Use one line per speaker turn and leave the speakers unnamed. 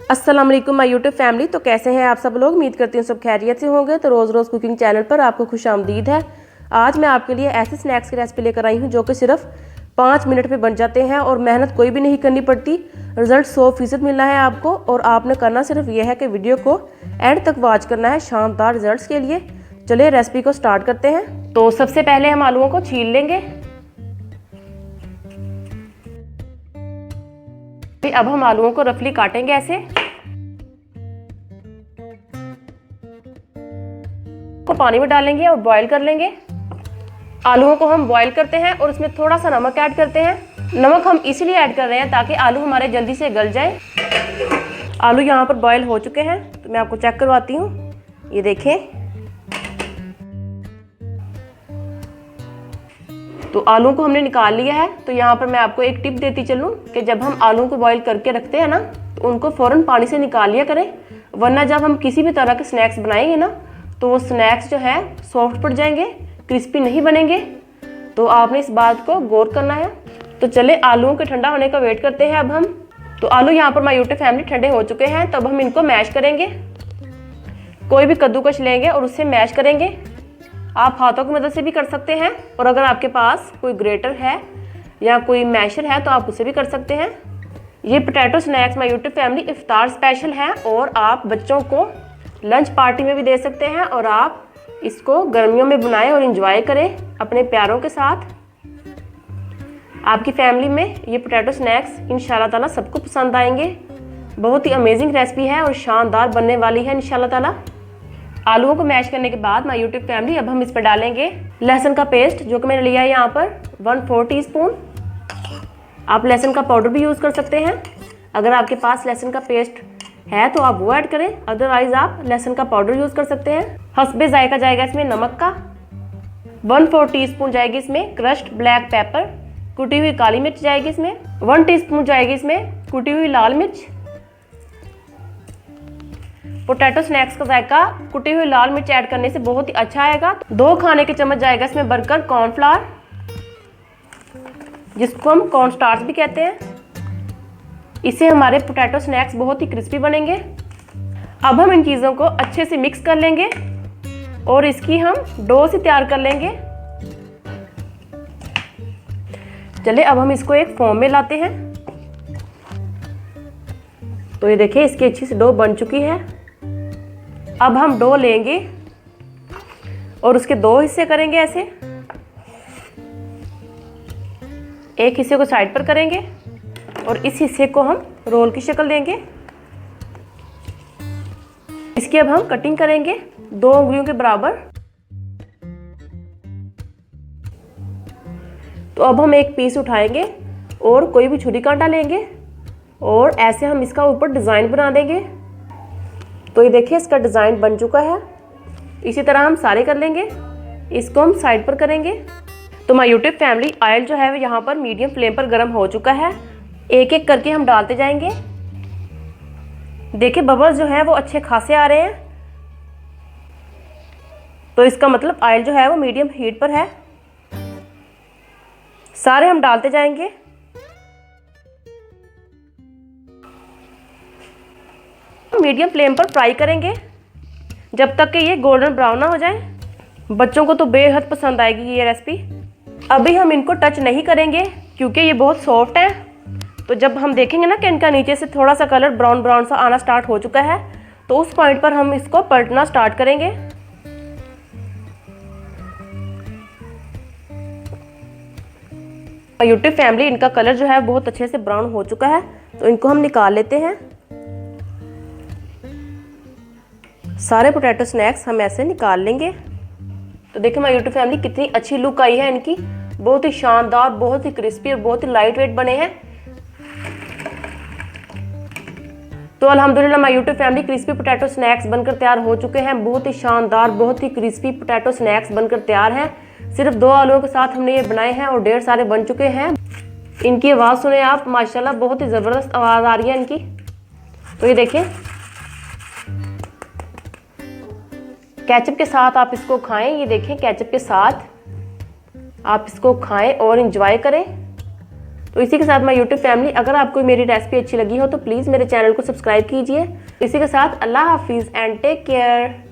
अस्सलाम वालेकुम my YouTube family. तो कैसे हैं आप सब लोग? उम्मीद करती हूँ सब खैरियत से होंगे। तो रोज़ रोज़ कुकिंग चैनल पर आपको खुशामदीद है। आज मैं आपके लिए ऐसे स्नैक्स की रेसिपी लेकर आई हूँ जो कि सिर्फ 5 मिनट में बन जाते हैं और मेहनत कोई भी नहीं करनी पड़ती। रिजल्ट 100% मिलना है आपको और आपने करना सिर्फ यह है कि वीडियो को एंड तक वॉच करना है शानदार रिजल्ट के लिए। चलिए रेसिपी को स्टार्ट करते हैं। तो सबसे पहले हम आलूओं को छील लेंगे। अब हम आलूओं को रफली काटेंगे ऐसे। को पानी में डालेंगे और बॉईल कर लेंगे। आलूओं को हम बॉईल करते हैं और उसमें थोड़ा सा नमक ऐड करते हैं। नमक हम इसीलिए ऐड कर रहे हैं ताकि आलू हमारे जल्दी से गल जाए। आलू यहाँ पर बॉईल हो चुके हैं तो मैं आपको चेक करवाती हूँ। ये देखें, तो आलू को हमने निकाल लिया है। तो यहाँ पर मैं आपको एक टिप देती चलूँ कि जब हम आलू को बॉईल करके रखते हैं ना, तो उनको फ़ौरन पानी से निकाल लिया करें, वरना जब हम किसी भी तरह के स्नैक्स बनाएंगे ना तो वो स्नैक्स जो है सॉफ्ट पड़ जाएंगे, क्रिस्पी नहीं बनेंगे। तो आपने इस बात को गौर करना है। तो चले आलूओं के ठंडा होने का वेट करते हैं अब हम। तो आलू यहाँ पर माय यूट्यूब फैमिली ठंडे हो चुके हैं। तब हम इनको मैश करेंगे। कोई भी कद्दूकस लेंगे और उससे मैश करेंगे। आप हाथों की मदद से भी कर सकते हैं और अगर आपके पास कोई ग्रेटर है या कोई मैशर है तो आप उससे भी कर सकते हैं। ये potato snacks my YouTube family इफ्तार स्पेशल है और आप बच्चों को लंच पार्टी में भी दे सकते हैं और आप इसको गर्मियों में बनाएं और इंजॉय करें अपने प्यारों के साथ। आपकी फैमिली में ये पोटैटो स्नैक्स इंशाल्लाह ताला सबको पसंद आएंगे। बहुत ही अमेजिंग रेसिपी है और शानदार बनने वाली है इंशाल्लाह ताला। आलूओं को मैश करने के बाद माय यूट्यूब फैमिली अब हम इस पर डालेंगे लहसुन का पेस्ट, जो कि मैंने लिया है यहाँ पर 1/4 टीस्पून। आप लहसुन का पाउडर भी यूज़ कर सकते हैं। अगर आपके पास लहसुन का पेस्ट है तो आप वो ऐड करें, अदरवाइज आप लहसुन का पाउडर यूज़ कर सकते हैं। हस्बे जायका जाएगा इसमें नमक का। 1/4 टीस्पून जाएगी इसमें क्रश्ड ब्लैक पेपर, कुटी हुई काली मिर्च जाएगी इसमें। 1 टीस्पून जाएगी इसमें कुटी हुई लाल मिर्च। पोटैटो स्नैक्स का जायका कुटी हुई लाल मिर्च ऐड करने से बहुत ही अच्छा आएगा। 2 खाने के चम्मच जाएगा इसमें बरकर कॉर्नफ्लावर, जिसको हम कॉर्न स्टार्च भी कहते हैं। इससे हमारे पोटैटो स्नैक्स बहुत ही क्रिस्पी बनेंगे। अब हम इन चीज़ों को अच्छे से मिक्स कर लेंगे और इसकी हम डो से तैयार कर लेंगे। चलिए अब हम इसको एक फॉर्म में लाते हैं। तो ये देखिए इसकी अच्छी से डो बन चुकी है। अब हम डो लेंगे और उसके 2 हिस्से करेंगे ऐसे। एक हिस्से को साइड पर करेंगे और इस हिस्से को हम रोल की शक्ल देंगे। इसकी अब हम कटिंग करेंगे 2 उंगलियों के बराबर। तो अब हम एक पीस उठाएंगे और कोई भी छुरी कांटा लेंगे और ऐसे हम इसका ऊपर डिज़ाइन बना देंगे। तो ये देखिए इसका डिज़ाइन बन चुका है। इसी तरह हम सारे कर लेंगे। इसको हम साइड पर करेंगे। तो माय यूट्यूब फैमिली ऑयल जो है यहाँ पर मीडियम फ्लेम पर गर्म हो चुका है। एक एक करके हम डालते जाएंगे। देखिए बबल्स जो है वो अच्छे खासे आ रहे हैं, तो इसका मतलब ऑयल जो है वो मीडियम हीट पर है। सारे हम डालते जाएंगे। मीडियम फ्लेम पर फ्राई करेंगे जब तक कि ये गोल्डन ब्राउन ना हो जाए। बच्चों को तो बेहद पसंद आएगी ये रेसिपी। अभी हम इनको टच नहीं करेंगे क्योंकि ये बहुत सॉफ्ट है। तो जब हम देखेंगे ना कि इनका नीचे से थोड़ा सा कलर ब्राउन ब्राउन सा आना स्टार्ट हो चुका है, तो उस पॉइंट पर हम इसको पलटना स्टार्ट करेंगे। यूट्यूब फैमिली इनका कलर जो है बहुत अच्छे से ब्राउन हो चुका है, तो इनको हम निकाल लेते हैं। सारे पोटैटो स्नैक्स हम ऐसे निकाल लेंगे। तो देखिए माय यूट्यूब फैमिली कितनी अच्छी लुक आई है इनकी। बहुत ही शानदार, बहुत ही क्रिस्पी और बहुत ही लाइट वेट बने हैं। तो अल्हम्दुलिल्लाह my YouTube family crispy potato snacks बनकर तैयार हो चुके हैं। बहुत ही शानदार, बहुत ही क्रिस्पी पोटैटो स्नैक्स बनकर तैयार हैं। सिर्फ 2 आलूओं के साथ हमने ये बनाए हैं और ढेर सारे बन चुके हैं। इनकी आवाज़ सुने आप, माशाल्लाह बहुत ही ज़बरदस्त आवाज़ आ रही है इनकी। तो ये देखें, केचप के साथ आप इसको खाएं। ये देखें केचप के साथ आप इसको खाएं और इंजॉय करें। तो इसी के साथ माय यूट्यूब फैमिली, अगर आपको मेरी रेसिपी अच्छी लगी हो तो प्लीज़ मेरे चैनल को सब्सक्राइब कीजिए। इसी के साथ अल्लाह हाफिज़ एंड टेक केयर।